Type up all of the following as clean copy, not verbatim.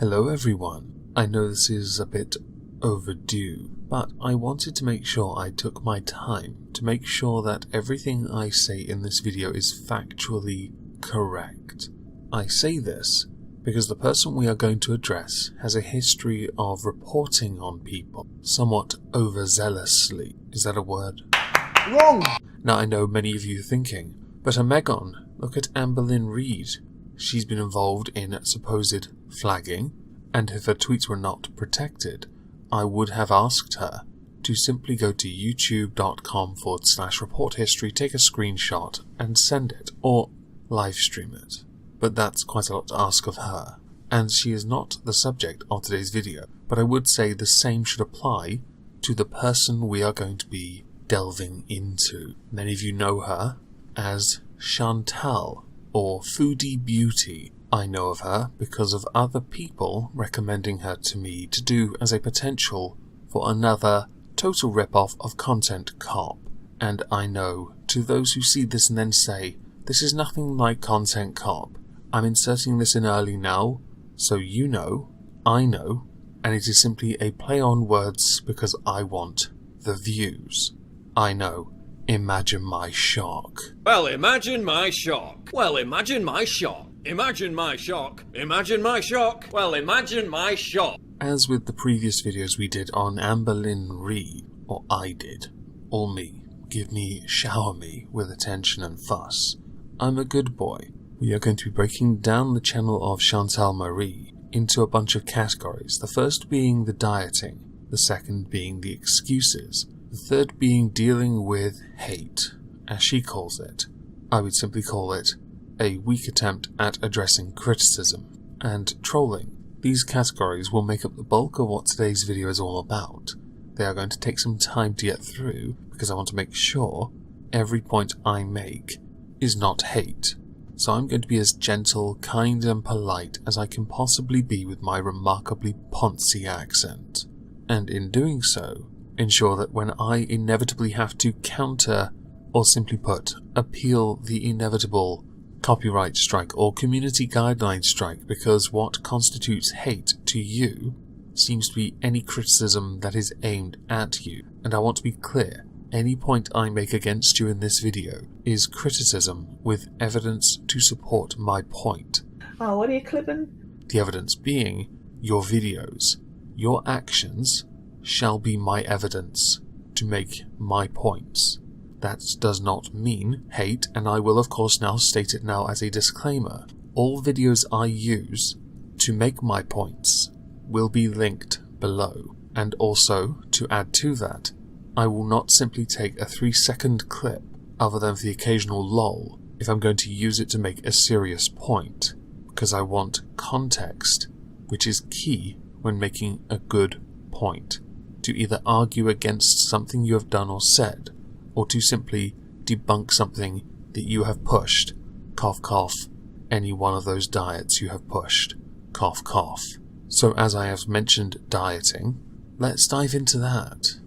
Hello everyone. I know this is a bit overdue, but I wanted to make sure I took my time to make sure that everything I say in this video is factually correct. I say this because the person we are going to address has a history of reporting on people somewhat overzealously. Is that a word? Wrong! Now I know many of you are thinking, but Omegon, look at Amberlynn Reid. She's been involved in supposed flagging, and if her tweets were not protected, I would have asked her to simply go to youtube.com/report history, take a screenshot and send it, or live stream it. But that's quite a lot to ask of her, and she is not the subject of today's video, but I would say the same should apply to the person we are going to be delving into. Many of you know her as Chantelle, or Foodie Beauty. I know of her because of other people recommending her to me to do as a potential for another total rip-off of Content Cop. And I know, to those who see this and then say, this is nothing like Content Cop, I'm inserting this in early now, so you know, I know, and it is simply a play on words because I want the views. I know. Imagine my shock. Well, imagine my shock. Well, imagine my shock. Imagine my shock. Imagine my shock. Well, imagine my shock. As with the previous videos we did on Amberlynn Reid, or I did, all me, give me, shower me with attention and fuss. I'm a good boy. We are going to be breaking down the channel of Chantelle Marie into a bunch of categories, the first being the dieting, the second being the excuses, the third being dealing with hate, as she calls it. I would simply call it a weak attempt at addressing criticism, and trolling. These categories will make up the bulk of what today's video is all about. They are going to take some time to get through, because I want to make sure every point I make is not hate. So I'm going to be as gentle, kind and polite as I can possibly be with my remarkably poncy accent. And in doing so, ensure that when I inevitably have to counter, or simply put, appeal the inevitable copyright strike or community guideline strike, because what constitutes hate to you seems to be any criticism that is aimed at you. And I want to be clear, any point I make against you in this video is criticism with evidence to support my point. Oh, what are you clipping? The evidence being your videos. Your actions shall be my evidence to make my points. That does not mean hate, and I will of course now state it now as a disclaimer. All videos I use to make my points will be linked below, and also, to add to that, I will not simply take a 3-second clip, other than for the occasional lol, if I'm going to use it to make a serious point, because I want context, which is key when making a good point, to either argue against something you have done or said, or to simply debunk something that you have pushed, cough cough, any one of those diets you have pushed, cough cough. So as I have mentioned dieting, let's dive into that.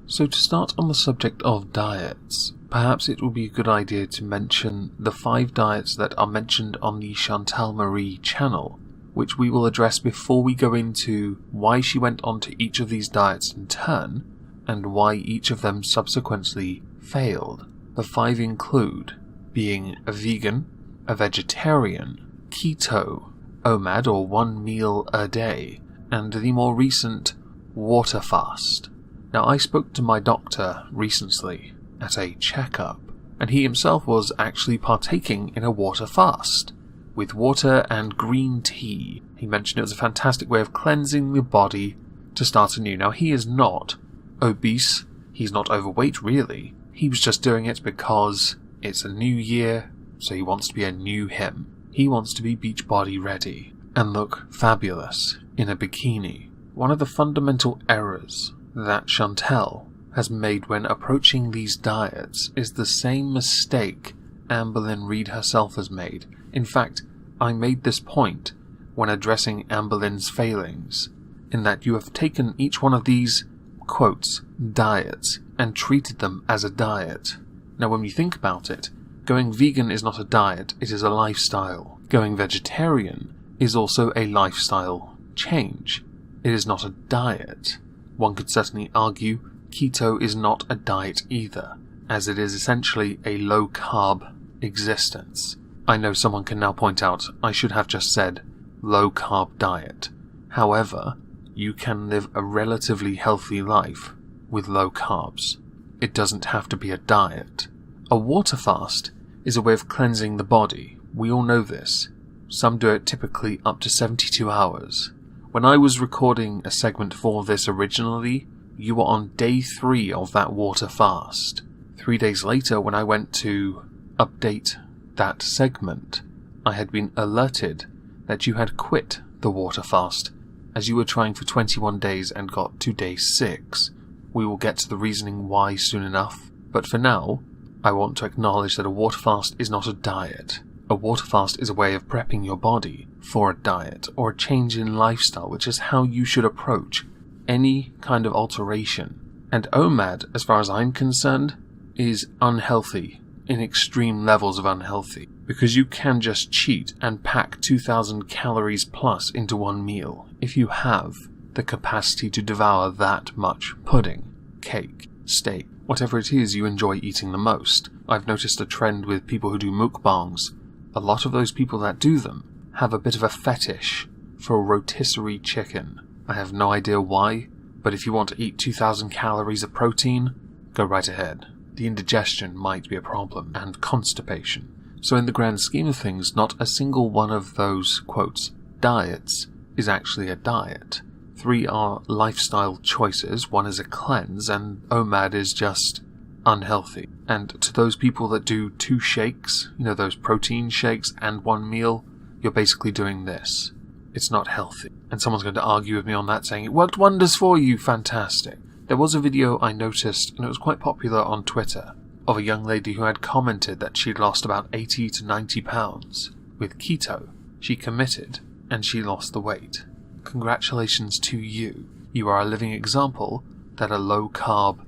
So to start on the subject of diets, perhaps it would be a good idea to mention the 5 diets that are mentioned on the Chantelle Marie channel, which we will address before we go into why she went on to each of these diets in turn, and why each of them subsequently failed. The 5 include being a vegan, a vegetarian, keto, OMAD or 1 meal a day, and the more recent water fast. Now I spoke to my doctor recently at a checkup, and he himself was actually partaking in a water fast, with water and green tea. He mentioned it was a fantastic way of cleansing the body to start anew. Now he is not obese, he's not overweight really, he was just doing it because it's a new year, so he wants to be a new him. He wants to be beach body ready and look fabulous in a bikini. One of the fundamental errors that Chantelle has made when approaching these diets is the same mistake Amberlynn Reid herself has made. In fact, I made this point when addressing Amberlynn's failings, in that you have taken each one of these, quotes, diets, and treated them as a diet. Now when we think about it, Going vegan is not a diet, it is a lifestyle. Going vegetarian is also a lifestyle change. It is not a diet. One could certainly argue keto is not a diet either, as it is essentially a low-carb existence. I know someone can now point out I should have just said low-carb diet. However, you can live a relatively healthy life with low carbs. It doesn't have to be a diet. A water fast is a way of cleansing the body. We all know this. Some do it typically up to 72 hours. When I was recording a segment for this originally, you were on day 3 of that water fast. 3 days later, when I went to update that segment, I had been alerted that you had quit the water fast, as you were trying for 21 days and got to day 6. We will get to the reasoning why soon enough, but for now, I want to acknowledge that a water fast is not a diet. A water fast is a way of prepping your body for a diet or a change in lifestyle, which is how you should approach any kind of alteration. And OMAD, as far as I'm concerned, is unhealthy in extreme levels of unhealthy, because you can just cheat and pack 2,000 calories plus into one meal if you have the capacity to devour that much pudding, cake, steak, whatever it is you enjoy eating the most. I've noticed a trend with people who do mukbangs. A lot of those people that do them have a bit of a fetish for rotisserie chicken. I have no idea why, but if you want to eat 2,000 calories of protein, go right ahead. The indigestion might be a problem, and constipation. So in the grand scheme of things, not a single one of those, quotes, diets is actually a diet. 3 are lifestyle choices, 1 is a cleanse, and OMAD is just unhealthy. And to those people that do 2 shakes, those protein shakes and 1 meal, you're basically doing this. It's not healthy. And someone's going to argue with me on that, saying, it worked wonders for you, fantastic. There was a video I noticed, and it was quite popular on Twitter, of a young lady who had commented that she'd lost about 80 to 90 pounds. With keto, she committed, and she lost the weight. Congratulations to you. You are a living example that a low-carb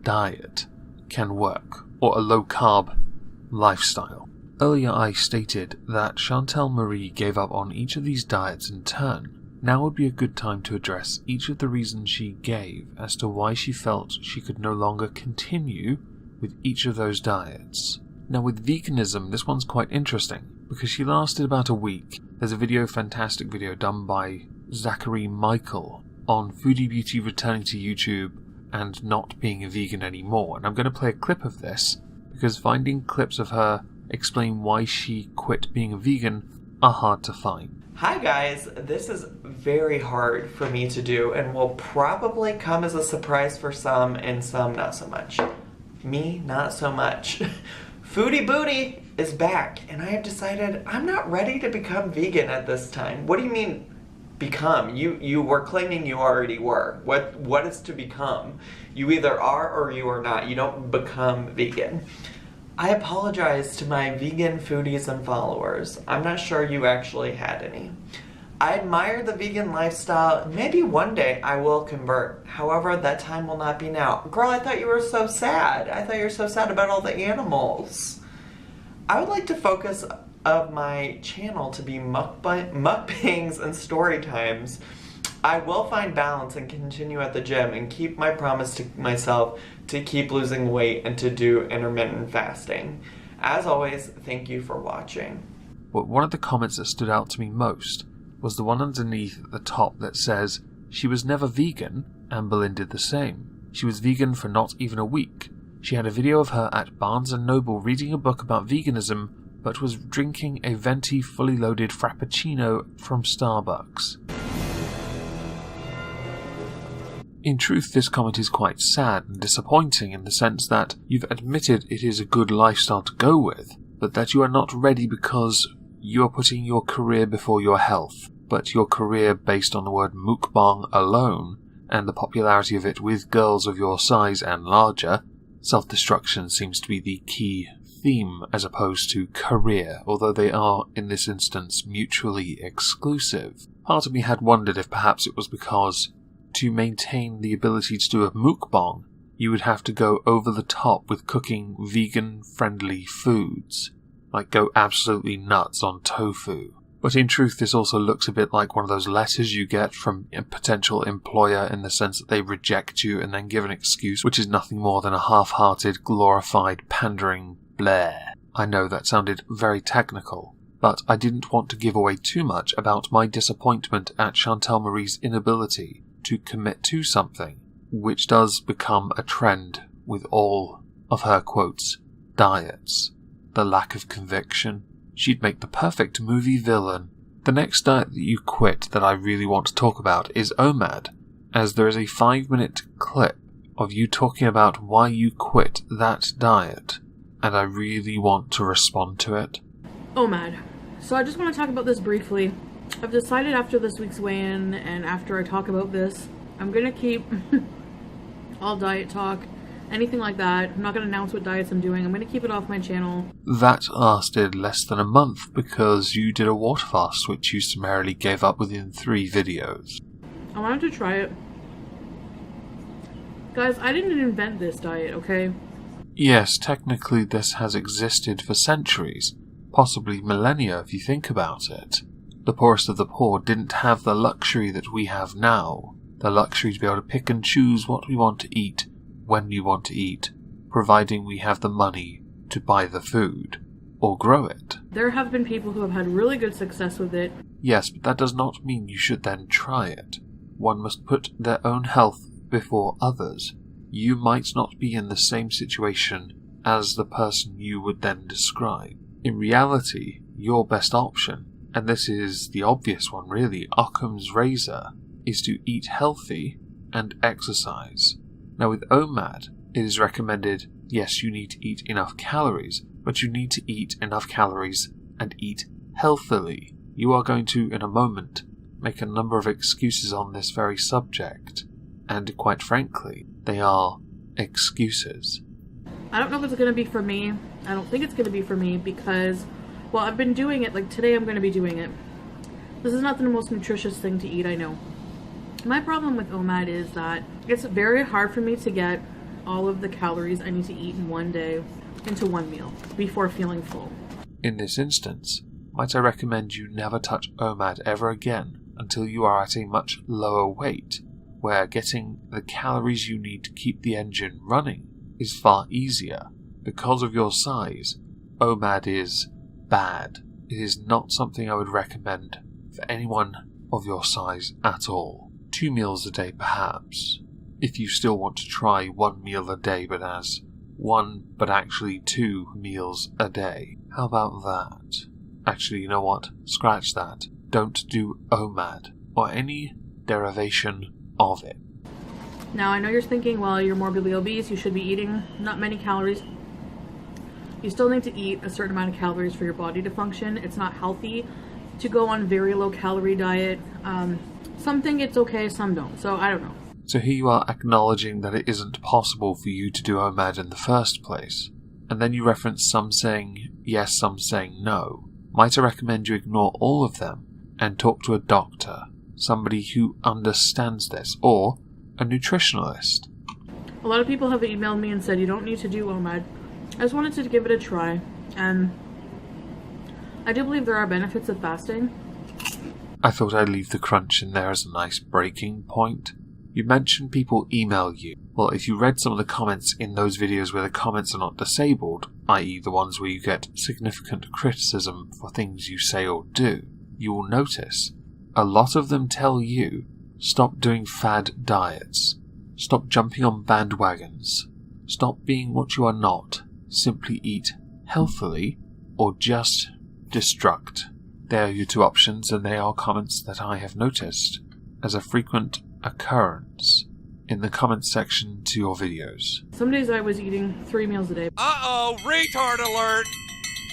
diet can work, or a low-carb lifestyle. Earlier I stated that Chantelle Marie gave up on each of these diets in turn. Now would be a good time to address each of the reasons she gave as to why she felt she could no longer continue with each of those diets. Now with veganism, this one's quite interesting, because she lasted about a week. There's a fantastic video done by Zachary Michael on Foodie Beauty returning to YouTube and not being a vegan anymore. And I'm going to play a clip of this, because finding clips of her explain why she quit being a vegan are hard to find. Hi guys, this is very hard for me to do and will probably come as a surprise for some and some not so much. Me, not so much. Foodie Booty is back and I have decided I'm not ready to become vegan at this time. What do you mean become? You were claiming you already were. What is to become? You either are or you are not. You don't become vegan. I apologize to my vegan foodies and followers. I'm not sure you actually had any. I admire the vegan lifestyle. Maybe one day I will convert. However, that time will not be now. Girl, I thought you were so sad. I thought you were so sad about all the animals. I would like to focus of my channel to be mukbangs and story times. I will find balance and continue at the gym and keep my promise to myself to keep losing weight and to do intermittent fasting. As always, thank you for watching. But one of the comments that stood out to me most was the one underneath at the top that says, she was never vegan, and Boleyn did the same. She was vegan for not even a week. She had a video of her at Barnes & Noble reading a book about veganism, but was drinking a venti fully loaded frappuccino from Starbucks. In truth, this comment is quite sad and disappointing in the sense that you've admitted it is a good lifestyle to go with, but that you are not ready because you are putting your career before your health, but your career based on the word mukbang alone, and the popularity of it with girls of your size and larger. Self-destruction seems to be the key theme as opposed to career, although they are, in this instance, mutually exclusive. Part of me had wondered if perhaps it was because to maintain the ability to do a mukbang, you would have to go over the top with cooking vegan-friendly foods, like go absolutely nuts on tofu. But in truth, this also looks a bit like one of those letters you get from a potential employer in the sense that they reject you and then give an excuse which is nothing more than a half-hearted, glorified, pandering blare. I know that sounded very technical, but I didn't want to give away too much about my disappointment at Chantelle Marie's inability to commit to something, which does become a trend with all of her quotes, diets. The lack of conviction. She'd make the perfect movie villain. The next diet that you quit that I really want to talk about is OMAD, as there is a 5-minute clip of you talking about why you quit that diet, and I really want to respond to it. OMAD. So I just want to talk about this briefly. I've decided after this week's weigh-in and after I talk about this, I'm going to keep all diet talk, anything like that. I'm not going to announce what diets I'm doing. I'm going to keep it off my channel. That lasted less than a month because you did a water fast which you summarily gave up within 3 videos. I wanted to try it. Guys, I didn't invent this diet, okay? Yes, technically this has existed for centuries, possibly millennia if you think about it. The poorest of the poor didn't have the luxury that we have now. The luxury to be able to pick and choose what we want to eat, when we want to eat, providing we have the money to buy the food, or grow it. There have been people who have had really good success with it. Yes, but that does not mean you should then try it. One must put their own health before others. You might not be in the same situation as the person you would then describe. In reality, your best option, and this is the obvious one really, Occam's razor, is to eat healthy and exercise. Now with OMAD, it is recommended, yes, you need to eat enough calories, but you need to eat enough calories and eat healthily. You are going to, in a moment, make a number of excuses on this very subject, and quite frankly, they are excuses. I don't know if it's going to be for me. I don't think it's going to be for me because, well, I've been doing it, like today I'm going to be doing it. This is not the most nutritious thing to eat, I know. My problem with OMAD is that it's very hard for me to get all of the calories I need to eat in one day into one meal before feeling full. In this instance, might I recommend you never touch OMAD ever again until you are at a much lower weight, where getting the calories you need to keep the engine running is far easier. Because of your size, OMAD is bad. It is not something I would recommend for anyone of your size at all. 2 meals a day perhaps, if you still want to try 1 meal a day but as 1 but actually 2 meals a day. How about that? Actually, you know what? Scratch that. Don't do OMAD or any derivation of it. Now I know you're thinking, well, you're morbidly obese, you should be eating not many calories. You still need to eat a certain amount of calories for your body to function. It's not healthy to go on very low calorie diet. Some think it's okay, some don't, so I don't know. So here you are acknowledging that it isn't possible for you to do OMAD in the first place, and then you reference some saying yes, some saying no. Might I recommend you ignore all of them and talk to a doctor, somebody who understands this, or a nutritionalist. A lot of people have emailed me and said you don't need to do OMAD. I just wanted to give it a try, and I do believe there are benefits of fasting. I thought I'd leave the crunch in there as a nice breaking point. You mentioned people email you. Well, if you read some of the comments in those videos where the comments are not disabled, i.e. the ones where you get significant criticism for things you say or do, you will notice a lot of them tell you, stop doing fad diets, stop jumping on bandwagons, stop being what you are not, simply eat healthily, or just destruct. They are your 2 options, and they are comments that I have noticed as a frequent occurrence in the comments section to your videos. Some days I was eating 3 meals a day. Uh-oh, retard alert!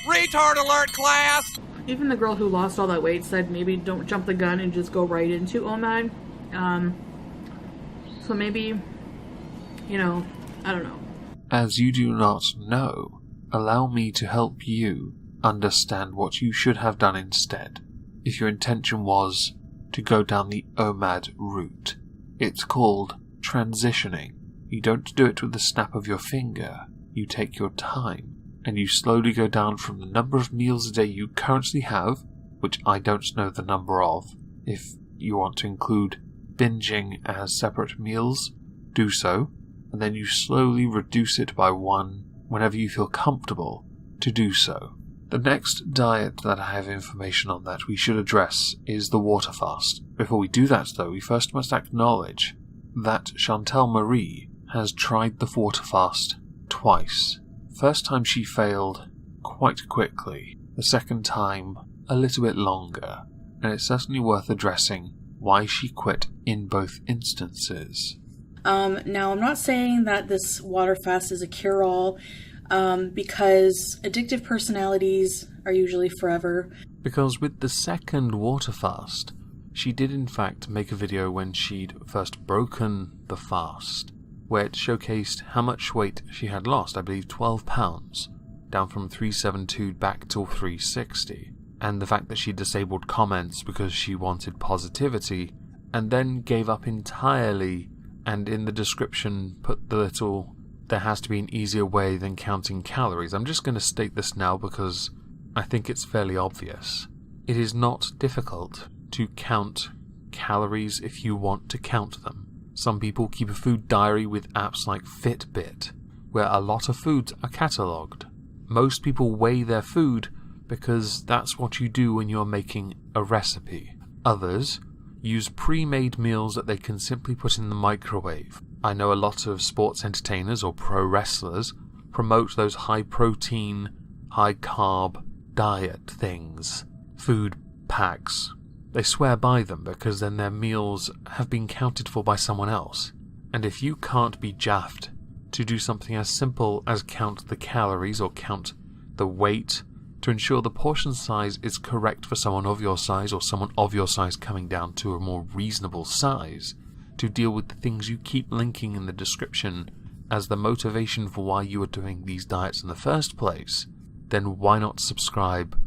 Retard alert, class! Even the girl who lost all that weight said maybe don't jump the gun and just go right into OMAD. So maybe, you know, I don't know. As you do not know, allow me to help you understand what you should have done instead, if your intention was to go down the OMAD route. It's called transitioning. You don't do it with the snap of your finger. You take your time, and you slowly go down from the number of meals a day you currently have, which I don't know the number of. If you want to include binging as separate meals, do so, and then you slowly reduce it by 1 whenever you feel comfortable to do so. The next diet that I have information on that we should address is the water fast. Before we do that though, we first must acknowledge that Chantelle Marie has tried the water fast twice. First time she failed quite quickly, the second time a little bit longer, and it's certainly worth addressing why she quit in both instances. Now, I'm not saying that this water fast is a cure-all, because addictive personalities are usually forever. Because with the second water fast, she did in fact make a video when she'd first broken the fast, where it showcased how much weight she had lost, I believe 12 pounds, down from 372 back to 360, and the fact that she disabled comments because she wanted positivity, and then gave up entirely, and in the description put the little, there has to be an easier way than counting calories. I'm just going to state this now because I think it's fairly obvious. It is not difficult to count calories if you want to count them. Some people keep a food diary with apps like Fitbit, where a lot of foods are catalogued. Most people weigh their food because that's what you do when you're making a recipe. Others use pre-made meals that they can simply put in the microwave. I know a lot of sports entertainers or pro wrestlers promote those high-protein, high-carb diet things, food packs. They swear by them because then their meals have been counted for by someone else. And if you can't be jaffed to do something as simple as count the calories or count the weight to ensure the portion size is correct for someone of your size or someone of your size coming down to a more reasonable size, to deal with the things you keep linking in the description as the motivation for why you are doing these diets in the first place, then why not subscribe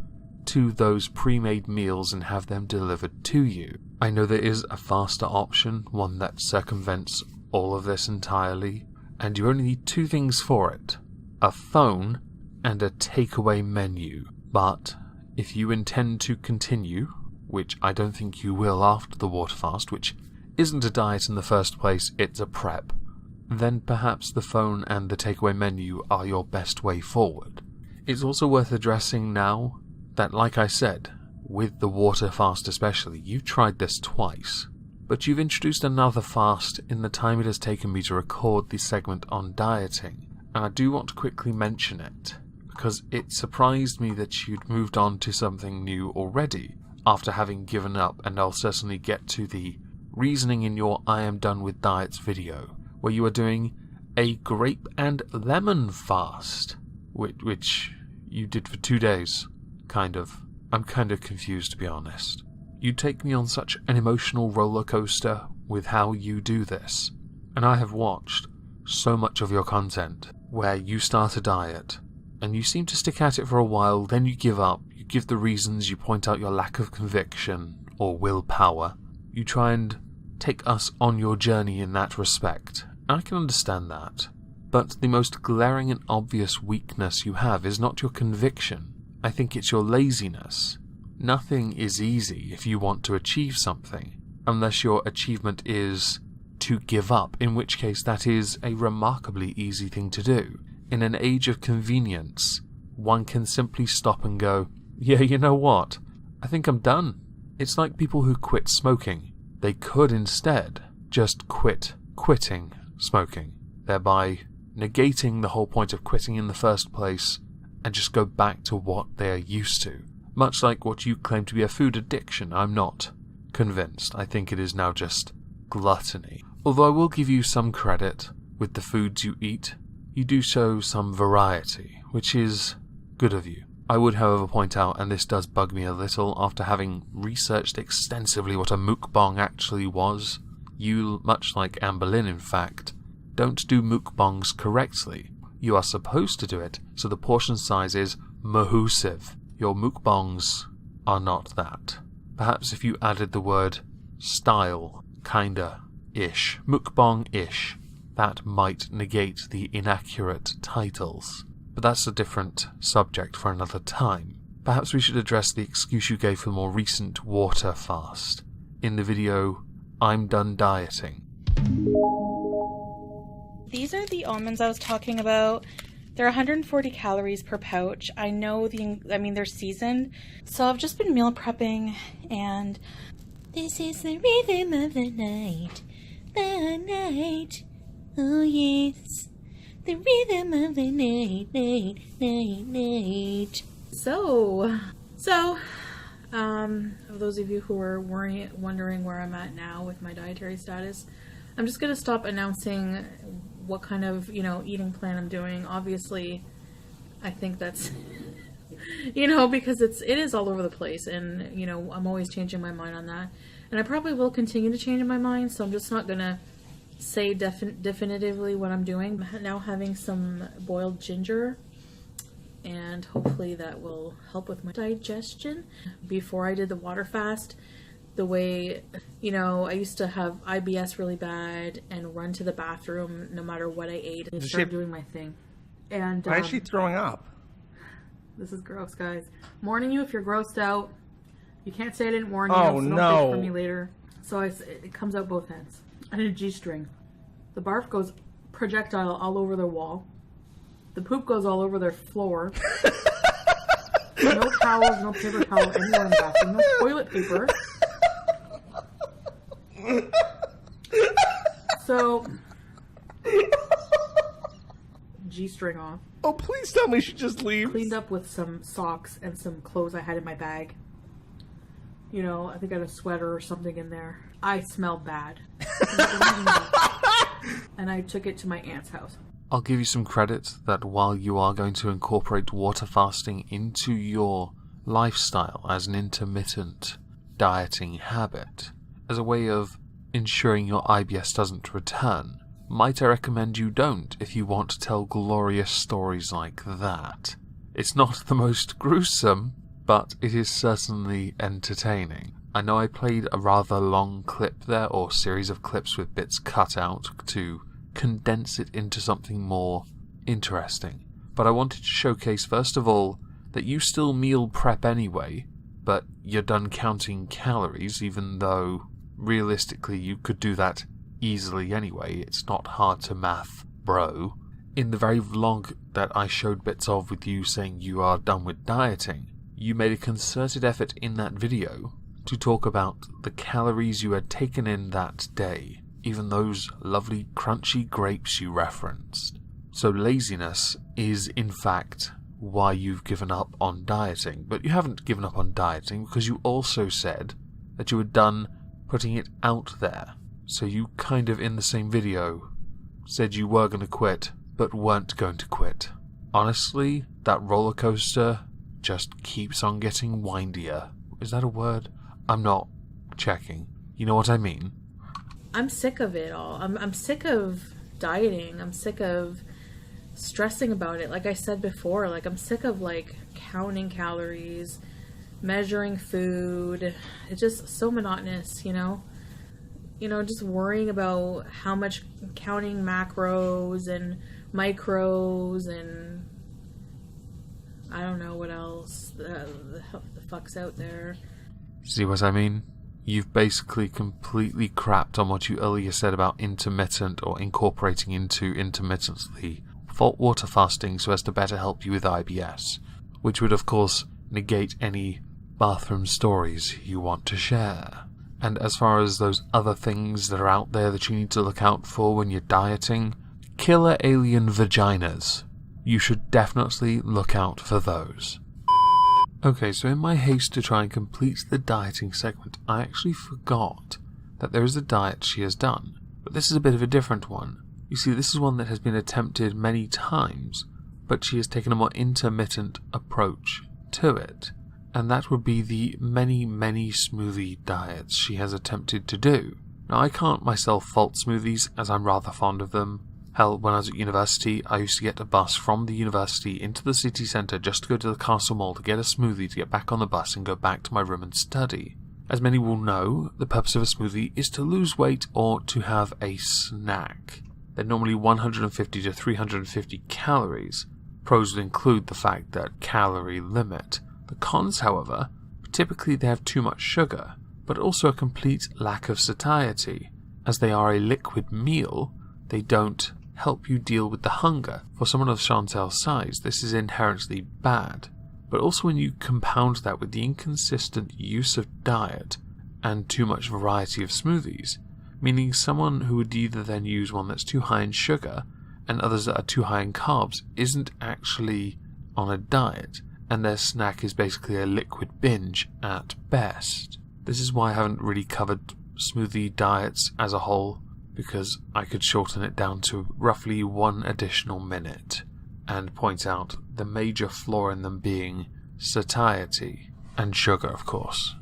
to those pre-made meals and have them delivered to you? I know there is a faster option, one that circumvents all of this entirely, and you only need 2 things for it: a phone and a takeaway menu. But if you intend to continue, which I don't think you will after the water fast, which isn't a diet in the first place, it's a prep, then perhaps the phone and the takeaway menu are your best way forward. It's also worth addressing now that, like I said, with the water fast especially, you've tried this twice, but you've introduced another fast in the time it has taken me to record the segment on dieting, and I do want to quickly mention it, because it surprised me that you'd moved on to something new already, after having given up, and I'll certainly get to the reasoning in your I am done with diets video, where you are doing a grape and lemon fast, which you did for 2 days, kind of. I'm kind of confused, to be honest. You take me on such an emotional roller coaster with how you do this, and I have watched so much of your content where you start a diet, and you seem to stick at it for a while, then you give up, you give the reasons, you point out your lack of conviction or willpower. You try and take us on your journey in that respect. I can understand that. But the most glaring and obvious weakness you have is not your conviction. I think it's your laziness. Nothing is easy if you want to achieve something, unless your achievement is to give up, in which case that is a remarkably easy thing to do. In an age of convenience, one can simply stop and go, yeah, you know what? I think I'm done. It's like people who quit smoking. They could instead just quitting smoking, thereby negating the whole point of quitting in the first place and just go back to what they are used to. Much like what you claim to be a food addiction, I'm not convinced. I think it is now just gluttony. Although I will give you some credit with the foods you eat, you do show some variety, which is good of you. I would, however, point out, and this does bug me a little, after having researched extensively what a mukbang actually was, you, much like Amber Lynn in fact, don't do mukbangs correctly. You are supposed to do it, so the portion size is mahusive. Your mukbangs are not that. Perhaps if you added the word style, kinda, ish, mukbang-ish, that might negate the inaccurate titles. But that's a different subject for another time. Perhaps we should address the excuse you gave for the more recent water fast. In the video, I'm done dieting. These are the almonds I was talking about. They're 140 calories per pouch. I know they're seasoned. So I've just been meal prepping, and this is the rhythm of the night. The night. Oh yes. The rhythm of the night, night. So, for those of you who are wondering where I'm at now with my dietary status, I'm just going to stop announcing what kind of, eating plan I'm doing. Obviously, I think that's, because it is all over the place, and, I'm always changing my mind on that. And I probably will continue to change my mind, so I'm just not going to say definitively what I'm doing. I'm now having some boiled ginger, and hopefully that will help with my digestion. Before I did the water fast, the way, I used to have IBS really bad and run to the bathroom no matter what I ate and start doing my thing. And why is she throwing up? This is gross, guys. Warning you if you're grossed out. You can't say I didn't warn you. Oh, so no. Don't think for me later. So it comes out both ends. And a G-string. The barf goes projectile all over their wall. The poop goes all over their floor. No towels, no paper towel anywhere in the bathroom. No toilet paper. So, G-string off. Oh, please tell me she just leaves. Cleaned up with some socks and some clothes I had in my bag. I think I had a sweater or something in there. I smelled bad. And I took it to my aunt's house. I'll give you some credit that while you are going to incorporate water fasting into your lifestyle as an intermittent dieting habit, as a way of ensuring your IBS doesn't return, might I recommend you don't if you want to tell glorious stories like that. It's not the most gruesome, but it is certainly entertaining. I know I played a rather long clip there, or series of clips with bits cut out to condense it into something more interesting. But I wanted to showcase, first of all, that you still meal prep anyway, but you're done counting calories, even though realistically you could do that easily anyway. It's not hard to math, bro. In the very vlog that I showed bits of with you saying you are done with dieting, you made a concerted effort in that video to talk about the calories you had taken in that day, even those lovely crunchy grapes you referenced. So laziness is in fact why you've given up on dieting. But you haven't given up on dieting because you also said that you were done putting it out there. So you kind of in the same video said you were going to quit but weren't going to quit. Honestly, that roller coaster just keeps on getting windier. Is that a word? I'm not checking. You know what I mean? I'm sick of it all. I'm sick of dieting. I'm sick of stressing about it. Like I said before, I'm sick of counting calories, measuring food. It's just so monotonous, just worrying about how much, counting macros and micros and I don't know what else the fuck's out there. See what I mean? You've basically completely crapped on what you earlier said about intermittent or incorporating into intermittently water fasting so as to better help you with IBS, which would of course negate any bathroom stories you want to share. And as far as those other things that are out there that you need to look out for when you're dieting, killer alien vaginas. You should definitely look out for those. Okay, so in my haste to try and complete the dieting segment, I actually forgot that there is a diet she has done, but this is a bit of a different one. You see, this is one that has been attempted many times, but she has taken a more intermittent approach to it, and that would be the many smoothie diets she has attempted to do. Now, I can't myself fault smoothies, as I'm rather fond of them. Hell, when I was at university, I used to get a bus from the university into the city centre just to go to the Castle Mall to get a smoothie to get back on the bus and go back to my room and study. As many will know, the purpose of a smoothie is to lose weight or to have a snack. they're normally 150 to 350 calories. Pros would include the fact that calorie limit. The cons, however, typically they have too much sugar, but also a complete lack of satiety. As they are a liquid meal, they don't help you deal with the hunger. For someone of Chantelle's size, this is inherently bad. But also when you compound that with the inconsistent use of diet and too much variety of smoothies, meaning someone who would either then use one that's too high in sugar and others that are too high in carbs isn't actually on a diet, and their snack is basically a liquid binge at best. This is why I haven't really covered smoothie diets as a whole, because I could shorten it down to roughly 1 additional minute and point out the major flaw in them being satiety and sugar, of course.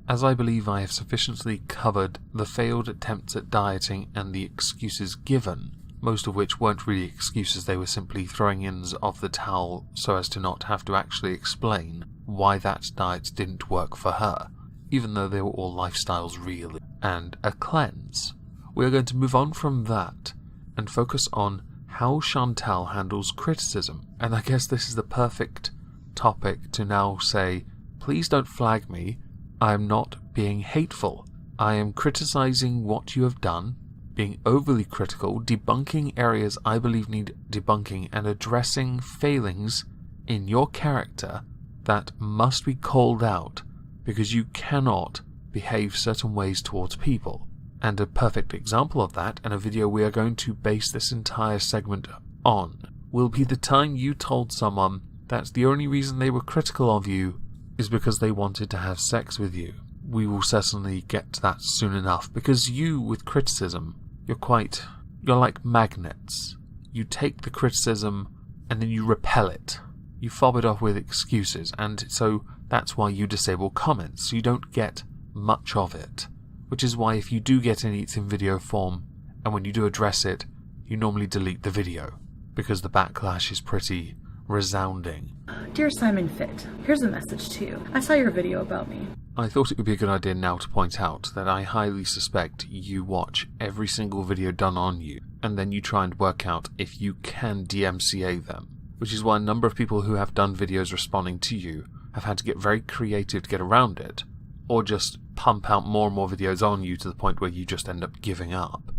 As I believe I have sufficiently covered the failed attempts at dieting and the excuses given, most of which weren't really excuses, they were simply throwing-ins of the towel so as to not have to actually explain why that diet didn't work for her, even though they were all lifestyles really, and a cleanse. We are going to move on from that and focus on how Chantelle handles criticism, and I guess this is the perfect topic to now say, please don't flag me, I am not being hateful. I am criticizing what you have done, being overly critical, debunking areas I believe need debunking, and addressing failings in your character that must be called out because you cannot behave certain ways towards people. And a perfect example of that, and a video we are going to base this entire segment on, will be the time you told someone that the only reason they were critical of you is because they wanted to have sex with you. We will certainly get to that soon enough, because you, with criticism, you're like magnets. You take the criticism and then you repel it. You fob it off with excuses, and so that's why you disable comments, so you don't get much of it. Which is why if you do get any, it's in video form, and when you do address it, you normally delete the video, because the backlash is pretty resounding. Dear Simon Fit, here's a message to you. I saw your video about me. I thought it would be a good idea now to point out that I highly suspect you watch every single video done on you, and then you try and work out if you can DMCA them, which is why a number of people who have done videos responding to you have had to get very creative to get around it, or just pump out more and more videos on you to the point where you just end up giving up.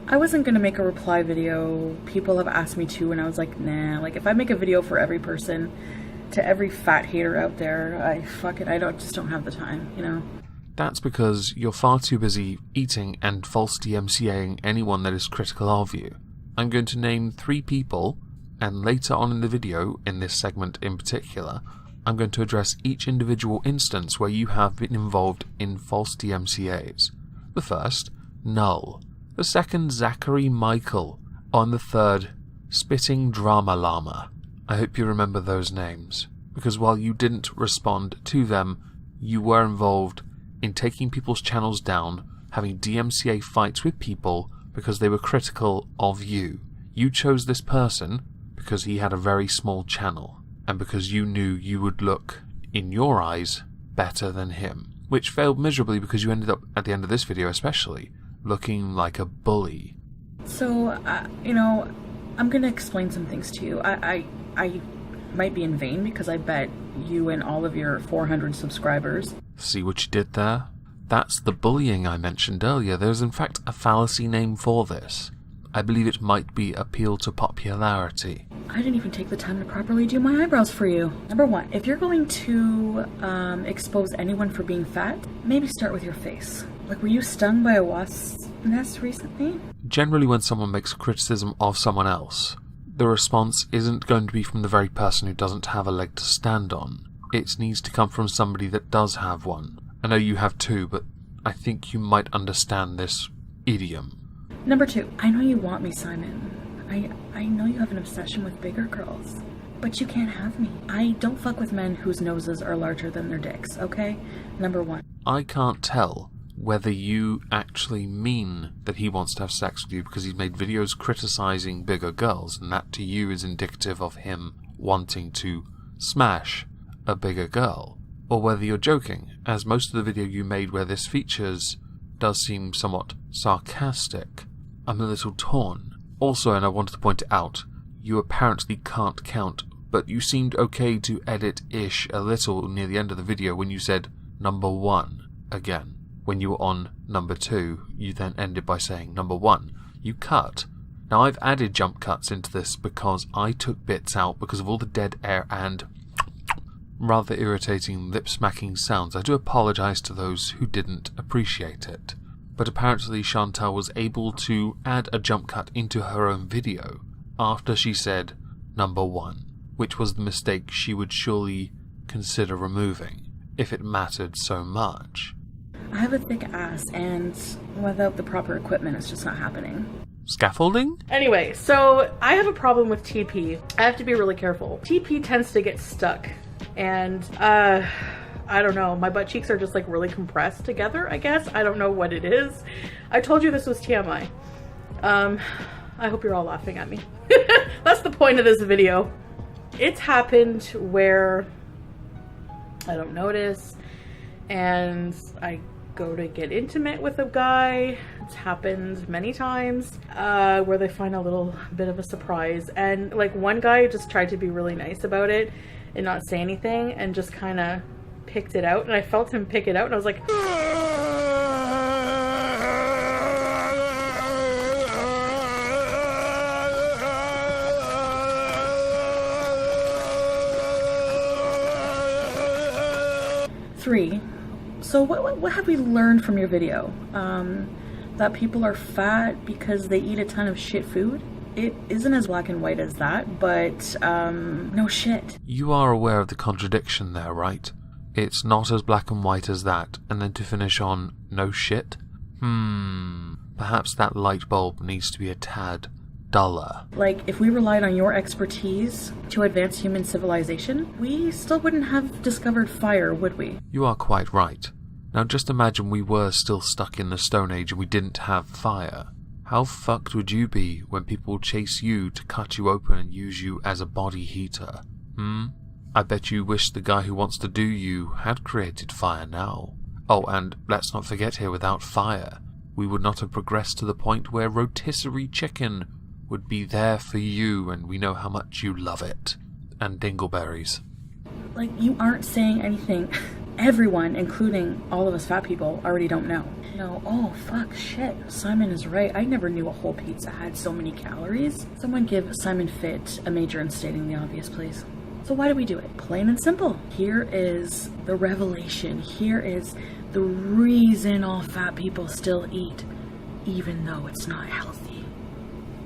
I wasn't going to make a reply video. People have asked me to, and I was like, nah, like if I make a video for every person, to every fat hater out there, I just don't have the time, you know? That's because you're far too busy eating and false DMCAing anyone that is critical of you. I'm going to name 3 people, and later on in the video, in this segment in particular, I'm going to address each individual instance where you have been involved in false DMCAs. The first, Null. The second, Zachary Michael. On the third, Spitting Drama Llama. I hope you remember those names, because while you didn't respond to them, you were involved in taking people's channels down, having DMCA fights with people because they were critical of you. You chose this person because he had a very small channel, and because you knew you would look, in your eyes, better than him. Which failed miserably because you ended up, at the end of this video especially, looking like a bully. So, I'm going to explain some things to you. I might be in vain because I bet you and all of your 400 subscribers. See what you did there? That's the bullying I mentioned earlier. There's in fact a fallacy name for this. I believe it might be appeal to popularity. I didn't even take the time to properly do my eyebrows for you. Number 1, if you're going to expose anyone for being fat, maybe start with your face. Like, were you stung by a wasp's nest recently? Generally, when someone makes a criticism of someone else, the response isn't going to be from the very person who doesn't have a leg to stand on. It needs to come from somebody that does have one. I know you have 2, but I think you might understand this idiom. Number 2, I know you want me, Simon. I know you have an obsession with bigger girls, but you can't have me. I don't fuck with men whose noses are larger than their dicks, okay? Number 1. I can't tell whether you actually mean that he wants to have sex with you because he's made videos criticizing bigger girls, and that to you is indicative of him wanting to smash a bigger girl, or whether you're joking, as most of the video you made where this features does seem somewhat sarcastic. I'm a little torn. Also, and I wanted to point it out, you apparently can't count, but you seemed okay to edit-ish a little near the end of the video when you said number 1 again. When you were on number 2, you then ended by saying number 1. You cut. Now I've added jump cuts into this because I took bits out because of all the dead air and rather irritating lip-smacking sounds. I do apologise to those who didn't appreciate it. But apparently Chantelle was able to add a jump cut into her own video after she said number 1, which was the mistake she would surely consider removing, if it mattered so much. I have a thick ass, and without the proper equipment, it's just not happening. Scaffolding? Anyway, so I have a problem with TP. I have to be really careful. TP tends to get stuck, and I don't know, my butt cheeks are just like really compressed together, I guess. I don't know what it is. I told you this was TMI. I hope you're all laughing at me. That's the point of this video. It's happened where I don't notice, and I go to get intimate with a guy. It's happened many times where they find a little bit of a surprise, and like one guy just tried to be really nice about it and not say anything and just kind of picked it out, and I felt him pick it out, and I was like Three. So what have we learned from your video? That people are fat because they eat a ton of shit food? It isn't as black and white as that, but no shit. You are aware of the contradiction there, right? It's not as black and white as that, and then to finish on no shit? Perhaps that light bulb needs to be a tad duller. Like, if we relied on your expertise to advance human civilization, we still wouldn't have discovered fire, would we? You are quite right. Now just imagine we were still stuck in the Stone Age and we didn't have fire. How fucked would you be when people chase you to cut you open and use you as a body heater? I bet you wish the guy who wants to do you had created fire now. Oh, and let's not forget here, without fire, we would not have progressed to the point where rotisserie chicken would be there for you, and we know how much you love it. And dingleberries. Like, you aren't saying anything. Everyone, including all of us fat people, already don't know. No, oh fuck, shit. Simon is right. I never knew a whole pizza had so many calories. Someone give Simon Fit a major in stating the obvious, please. So why do we do it? Plain and simple. Here is the revelation. Here is the reason all fat people still eat, even though it's not healthy.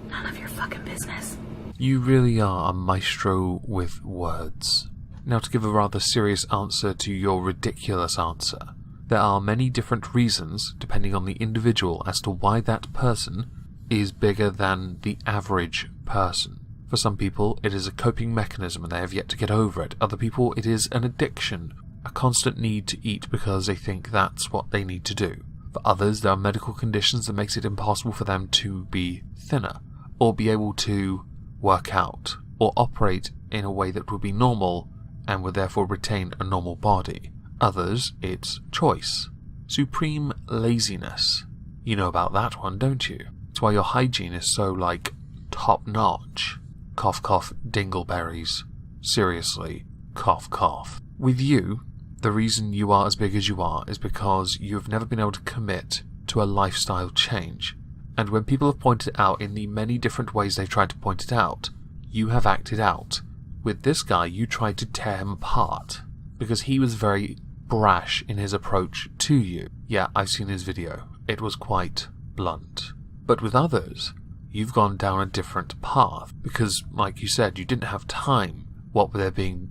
None of your fucking business. You really are a maestro with words. Now, to give a rather serious answer to your ridiculous answer, there are many different reasons, depending on the individual, as to why that person is bigger than the average person. For some people, it is a coping mechanism and they have yet to get over it. Other people, it is an addiction, a constant need to eat because they think that's what they need to do. For others, there are medical conditions that makes it impossible for them to be thinner, or be able to work out, or operate in a way that would be normal and would therefore retain a normal body. Others, it's choice. Supreme laziness. You know about that one, don't you? It's why your hygiene is so, like, top-notch. Cough, cough, dingleberries. Seriously, cough, cough. With you, the reason you are as big as you are is because you have never been able to commit to a lifestyle change. And when people have pointed it out in the many different ways they've tried to point it out, you have acted out. With this guy, you tried to tear him apart, because he was very brash in his approach to you. Yeah, I've seen his video. It was quite blunt. But with others, you've gone down a different path, because, like you said, you didn't have time, what with there being,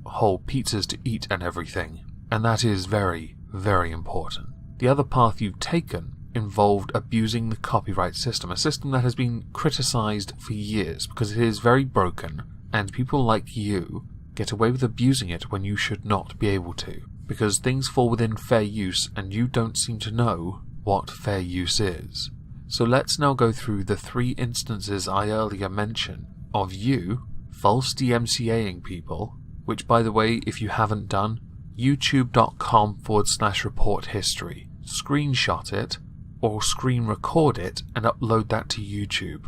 whole pizzas to eat and everything. And that is very, very important. The other path you've taken involved abusing the copyright system, a system that has been criticised for years, because it is very broken, and people like you get away with abusing it when you should not be able to, because things fall within fair use and you don't seem to know what fair use is. So let's now go through the 3 instances I earlier mentioned of you false DMCAing people, which, by the way, if you haven't done, youtube.com/report history, screenshot it, or screen record it and upload that to YouTube.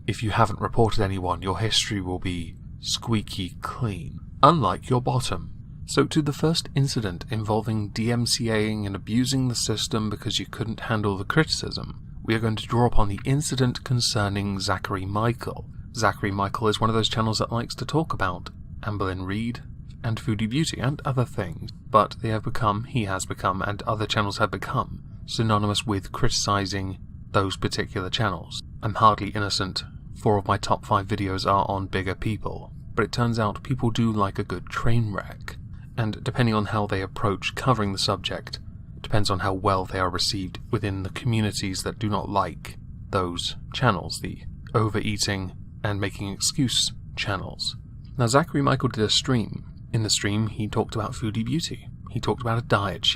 If you haven't reported anyone, your history will be squeaky clean, unlike your bottom. So to the first incident involving DMCAing and abusing the system because you couldn't handle the criticism, we are going to draw upon the incident concerning Zachary Michael. Zachary Michael is one of those channels that likes to talk about Amberlynn Reid and Foodie Beauty and other things, but he has become, and other channels have become, synonymous with criticising those particular channels. I'm hardly innocent. 4 of my top 5 videos are on bigger people, but it turns out people do like a good train wreck, and depending on how they approach covering the subject, depends on how well they are received within the communities that do not like those channels, the overeating and making excuse channels. Now, Zachary Michael did a stream. In the stream, he talked about Foodie Beauty. He talked about a diet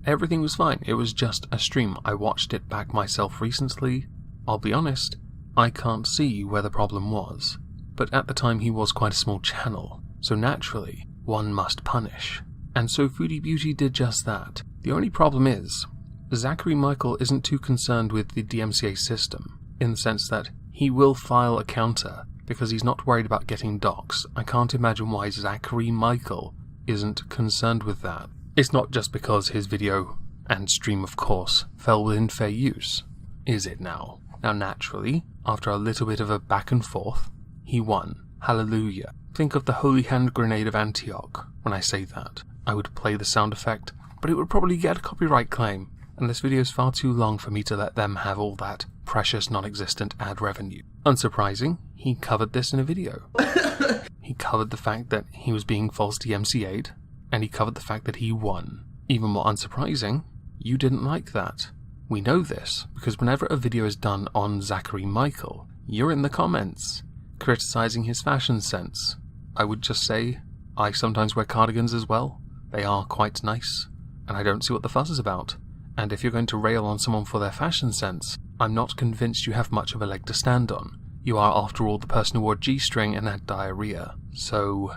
everything was fine. It was just a stream. I watched it back myself recently. I'll be honest, I can't see where the problem was. But at the time, he was quite a small channel, so naturally, one must punish. And so Foodie Beauty did just that. The only problem is, Zachary Michael isn't too concerned with the DMCA system, in the sense that he will file a counter because he's not worried about getting doxxed. I can't imagine why Zachary Michael isn't concerned with that. It's not just because his video, and stream of course, fell within fair use, is it now? Now naturally, after a little bit of a back and forth, he won. Hallelujah. Think of the holy hand grenade of Antioch when I say that. I would play the sound effect, but it would probably get a copyright claim, and this video is far too long for me to let them have all that precious non-existent ad revenue. Unsurprising, he covered this in a video. He covered the fact that he was being false DMCA'd, and he covered the fact that he won. Even more unsurprising, you didn't like that. We know this, because whenever a video is done on Zachary Michael, you're in the comments, criticising his fashion sense. I would just say, I sometimes wear cardigans as well. They are quite nice, and I don't see what the fuss is about. And if you're going to rail on someone for their fashion sense, I'm not convinced you have much of a leg to stand on. You are, after all, the person who wore a G-string and had diarrhea. So,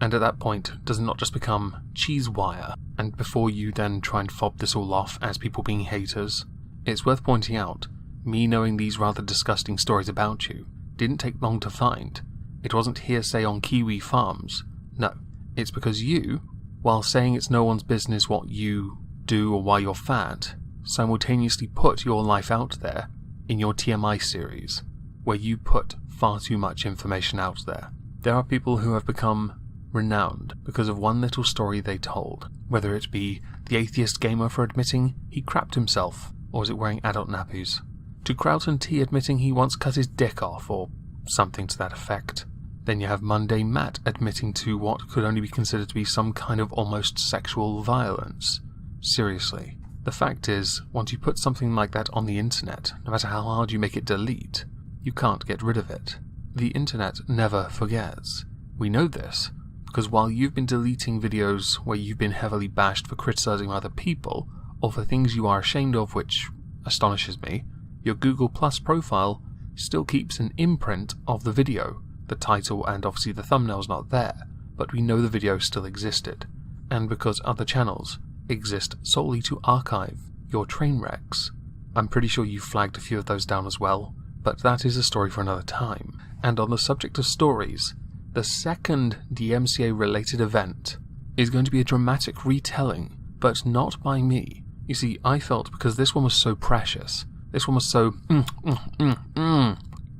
And at that point, does it not just become cheese wire? And before you then try and fob this all off as people being haters, it's worth pointing out, me knowing these rather disgusting stories about you didn't take long to find. It wasn't hearsay on Kiwi farms. No, it's because you, while saying it's no one's business what you do or why you're fat, simultaneously put your life out there in your TMI series, where you put far too much information out there. There are people who have become renowned because of one little story they told, whether it be the atheist gamer for admitting he crapped himself, or is it wearing adult nappies, to Crowton T admitting he once cut his dick off, or something to that effect. Then you have Mundane Matt admitting to what could only be considered to be some kind of almost sexual violence. Seriously, the fact is, once you put something like that on the internet, no matter how hard you make it delete, you can't get rid of it. The internet never forgets. We know this, because while you've been deleting videos where you've been heavily bashed for criticizing other people, or for things you are ashamed of, which astonishes me, your Google Plus profile still keeps an imprint of the video. The title and obviously the thumbnail's not there, but we know the video still existed. And because other channels exist solely to archive your train wrecks, I'm pretty sure you flagged a few of those down as well, but that is a story for another time. And on the subject of stories, the second DMCA-related event is going to be a dramatic retelling, but not by me. You see, I felt because this one was so precious, this one was so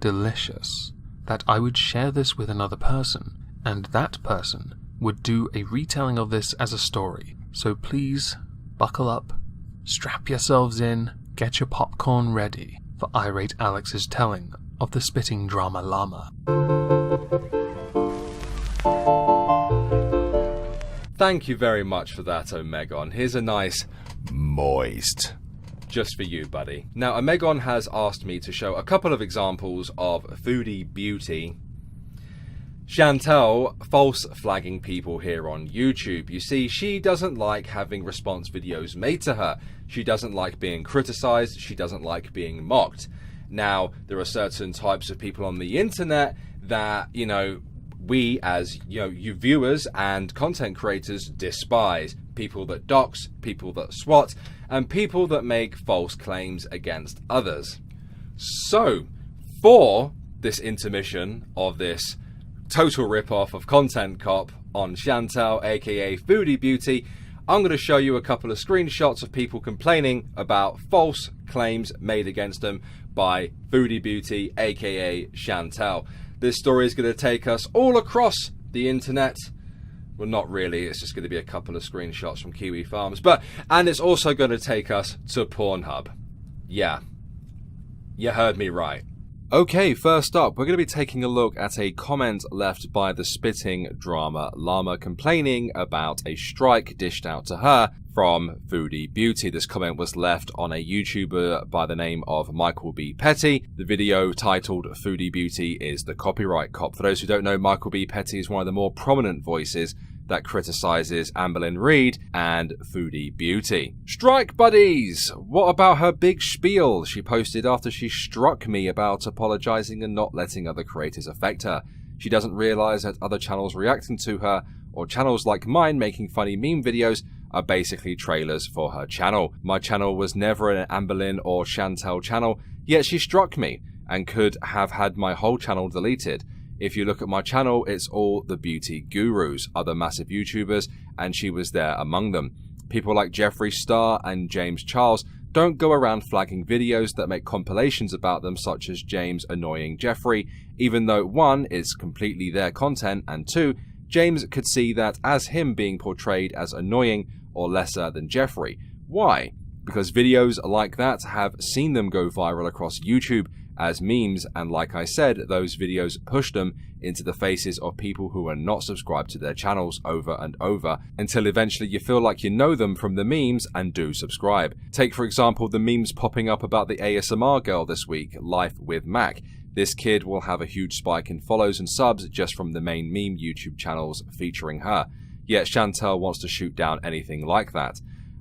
delicious, that I would share this with another person, and that person would do a retelling of this as a story. So please, buckle up, strap yourselves in, get your popcorn ready for Irate Alex's telling of the spitting drama llama. Thank you very much for that, Omegon. Here's a nice moist just for you, buddy. Now, Omegon has asked me to show a couple of examples of Foodie Beauty Chantelle false flagging people here on YouTube. You see, she doesn't like having response videos made to her. She doesn't like being criticized. She doesn't like being mocked. Now, there are certain types of people on the internet that, you know, we as you viewers and content creators despise. People that dox, people that swat, and people that make false claims against others. So, for this intermission of this total rip-off of Content Cop on Chantelle, aka Foodie Beauty, I'm going to show you a couple of screenshots of people complaining about false claims made against them by Foodie Beauty, aka Chantelle. This story is going to take us all across the internet. Well, not really, it's just going to be a couple of screenshots from Kiwi Farms, and it's also going to take us to Pornhub. Yeah, you heard me right. Okay, first up, we're going to be taking a look at a comment left by the Spitting Drama Llama complaining about a strike dished out to her from Foodie Beauty. This comment was left on a YouTuber by the name of Michael B. Petty. The video titled Foodie Beauty is the copyright cop. For those who don't know, Michael B. Petty is one of the more prominent voices that criticizes Amberlynn Reid and Foodie Beauty. Strike buddies! What about her big spiel she posted after she struck me about apologizing and not letting other creators affect her? She doesn't realize that other channels reacting to her, or channels like mine making funny meme videos, are basically trailers for her channel. My channel was never an Amberlynn or Chantelle channel, yet she struck me and could have had my whole channel deleted. If you look at my channel, it's all the beauty gurus, other massive YouTubers, and she was there among them. People like Jeffree Star and James Charles don't go around flagging videos that make compilations about them, such as James annoying Jeffree, even though one, is completely their content, and two, James could see that as him being portrayed as annoying or lesser than Jeffree. Why? Because videos like that have seen them go viral across YouTube as memes, and like I said, those videos push them into the faces of people who are not subscribed to their channels over and over, until eventually you feel like you know them from the memes and do subscribe. Take for example the memes popping up about the ASMR girl this week, Life with Mac. This kid will have a huge spike in follows and subs just from the main meme YouTube channels featuring her. Yet Chantelle wants to shoot down anything like that.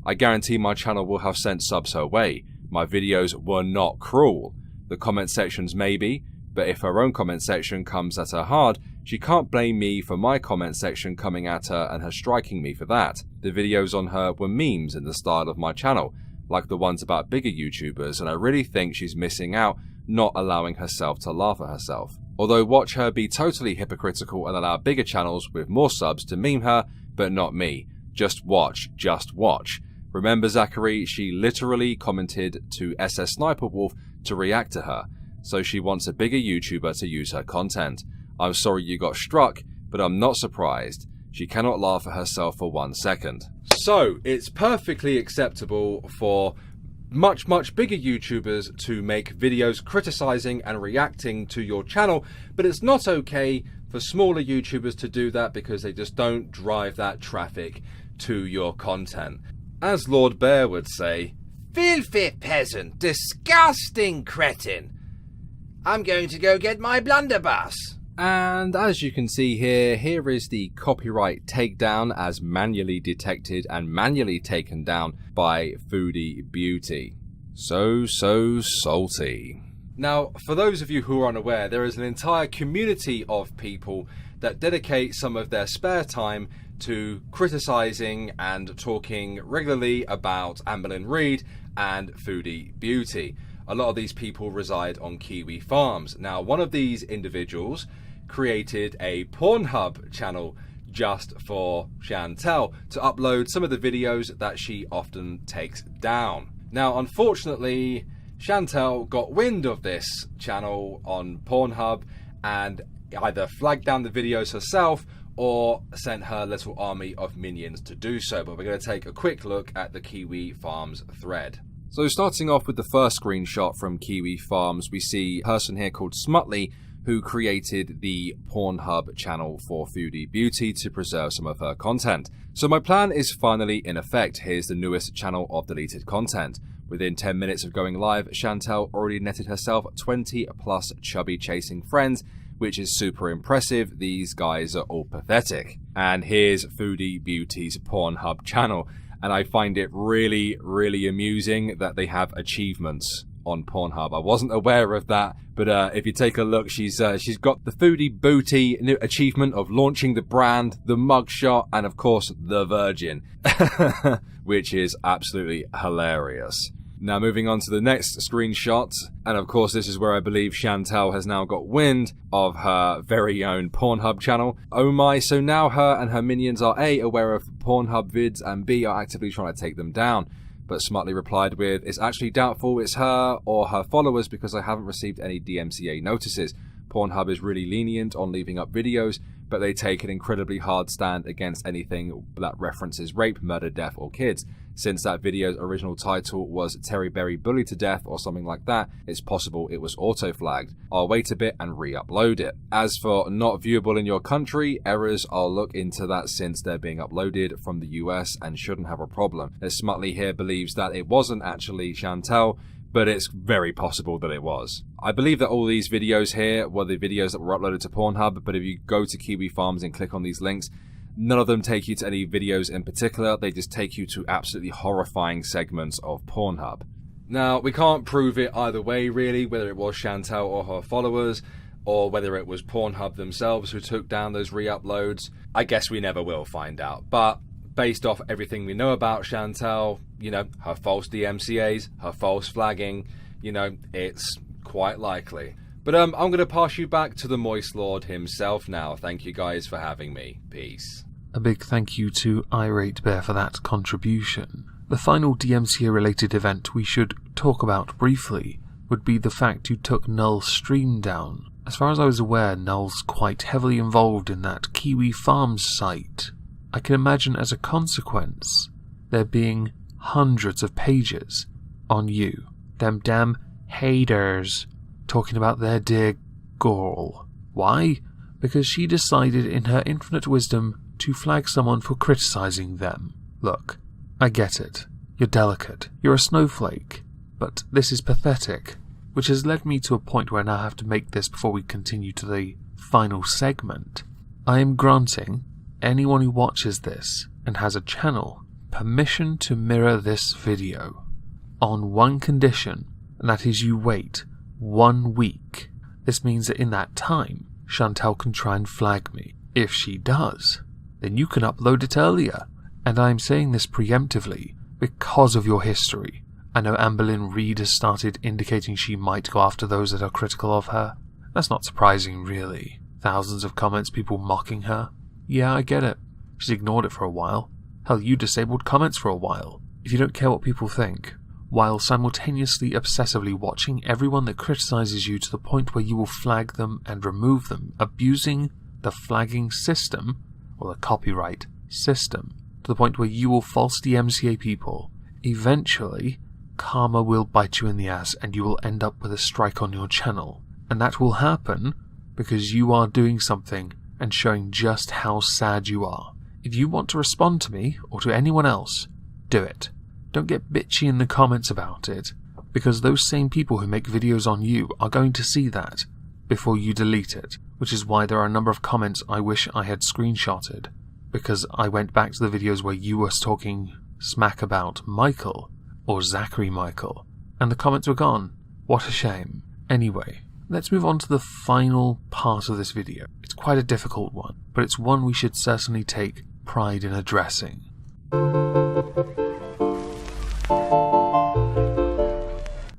I guarantee my channel will have sent subs her way. My videos were not cruel. The comment sections maybe, but if her own comment section comes at her hard, she can't blame me for my comment section coming at her and her striking me for that. The videos on her were memes in the style of my channel, like the ones about bigger YouTubers, and I really think she's missing out not allowing herself to laugh at herself. Although watch her be totally hypocritical and allow bigger channels with more subs to meme her, but not me. Just watch, just watch. Remember Zachary, she literally commented to SS Sniper Wolf to react to her, so she wants a bigger YouTuber to use her content. I'm sorry you got struck, but I'm not surprised. She cannot laugh at herself for 1 second. So, it's perfectly acceptable for much bigger YouTubers to make videos criticizing and reacting to your channel, but it's not okay for smaller YouTubers to do that because they just don't drive that traffic to your content. As Lord Bear would say, filthy peasant, disgusting cretin. I'm going to go get my blunderbuss. And as you can see here is the copyright takedown as manually detected and manually taken down by Foodie Beauty. So salty. Now, for those of you who are unaware, there is an entire community of people that dedicate some of their spare time to criticizing and talking regularly about Amberlynn Reid and Foodie Beauty. A lot of these people reside on Kiwi Farms. Now, one of these individuals created a Pornhub channel just for Chantelle to upload some of the videos that she often takes down. Now, unfortunately, Chantelle got wind of this channel on Pornhub and either flagged down the videos herself or sent her little army of minions to do so. But we're going to take a quick look at the Kiwi Farms thread. So starting off with the first screenshot from Kiwi Farms, we see a person here called Smutly who created the Pornhub channel for Foodie Beauty to preserve some of her content. So my plan is finally in effect. Here's the newest channel of deleted content. Within 10 minutes of going live, Chantelle already netted herself 20 plus chubby chasing friends, which is super impressive. These guys are all pathetic. And here's Foodie Beauty's Pornhub channel. And I find it really amusing that they have achievements on Pornhub. I wasn't aware of that, but if you take a look, she's got the Foodie Booty achievement of launching the brand, the mugshot, and of course the Virgin, which is absolutely hilarious. Now moving on to the next screenshot, and of course this is where I believe Chantelle has now got wind of her very own Pornhub channel. Oh my, so now her and her minions are A, aware of Pornhub vids, and B, are actively trying to take them down. But smartly replied with, it's actually doubtful it's her or her followers because I haven't received any DMCA notices. Pornhub is really lenient on leaving up videos, but they take an incredibly hard stand against anything that references rape, murder, death, or kids. Since that video's original title was Terry Berry Bullied to Death or something like that, it's possible it was auto-flagged. I'll wait a bit and re-upload it. As for not viewable in your country, errors, I'll look into that since they're being uploaded from the US and shouldn't have a problem. As Smutley here believes that it wasn't actually Chantelle, but it's very possible that it was. I believe that all these videos here were the videos that were uploaded to Pornhub, but if you go to Kiwi Farms and click on these links, none of them take you to any videos in particular, they just take you to absolutely horrifying segments of Pornhub. Now, we can't prove it either way really, whether it was Chantelle or her followers, or whether it was Pornhub themselves who took down those re-uploads. I guess we never will find out, but based off everything we know about Chantelle, you know, her false DMCAs, her false flagging, you know, it's quite likely. But I'm going to pass you back to the Moist Lord himself now. Thank you guys for having me. Peace. A big thank you to Irate Bear for that contribution. The final DMCA-related event we should talk about briefly would be the fact you took Null's stream down. As far as I was aware, Null's quite heavily involved in that Kiwi Farms site. I can imagine as a consequence there being hundreds of pages on you. Them damn haters talking about their dear girl. Why? Because she decided in her infinite wisdom to flag someone for criticizing them. Look, I get it. You're delicate. You're a snowflake. But this is pathetic, which has led me to a point where I now have to make this before we continue to the final segment. I am granting anyone who watches this and has a channel permission to mirror this video on one condition, and that is you wait 1 week. This means that in that time, Chantelle can try and flag me. If she does, then you can upload it earlier. And I'm saying this preemptively because of your history. I know Amberlynn Reed has started indicating she might go after those that are critical of her. That's not surprising, really. Thousands of comments, people mocking her. Yeah, I get it. She's ignored it for a while. Hell, you disabled comments for a while. If you don't care what people think, while simultaneously obsessively watching everyone that criticizes you to the point where you will flag them and remove them, abusing the flagging system, or the copyright system, to the point where you will false DMCA people, eventually karma will bite you in the ass and you will end up with a strike on your channel. And that will happen because you are doing something and showing just how sad you are. If you want to respond to me or to anyone else, do it. Don't get bitchy in the comments about it, because those same people who make videos on you are going to see that before you delete it, which is why there are a number of comments I wish I had screenshotted, because I went back to the videos where you were talking smack about Michael, or Zachary Michael, and the comments were gone. What a shame. Anyway, let's move on to the final part of this video. It's quite a difficult one, but it's one we should certainly take pride in addressing.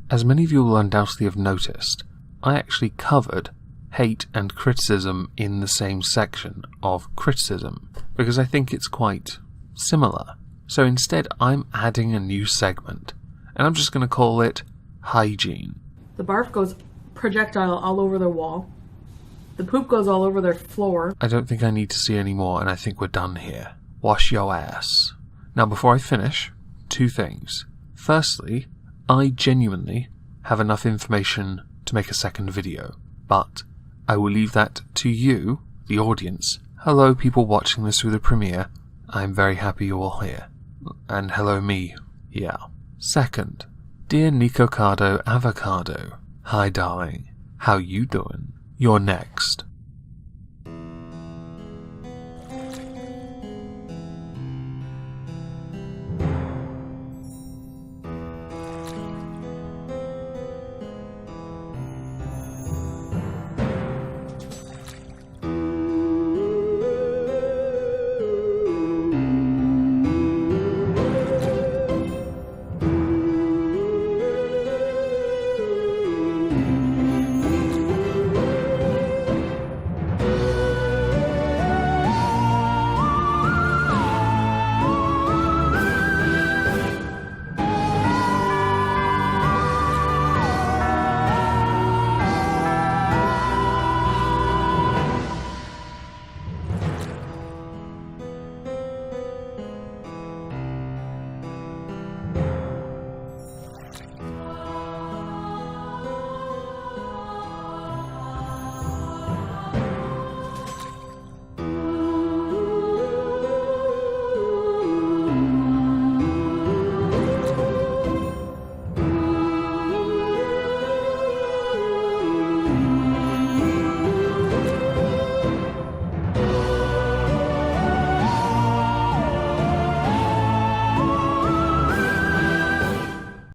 As many of you will undoubtedly have noticed, I actually covered hate and criticism in the same section of criticism, because I think it's quite similar. So instead I'm adding a new segment, and I'm just going to call it Hygiene. The barf goes projectile all over their wall. The poop goes all over their floor. I don't think I need to see any more, and I think we're done here. Wash your ass. Now before I finish, 2 things. Firstly, I genuinely have enough information to make a second video, but I will leave that to you, the audience. Hello people watching this through the premiere, I'm very happy you're all here. And hello me, yeah. Second, dear Nico Cardo Avocado, hi darling, how you doing? You're next.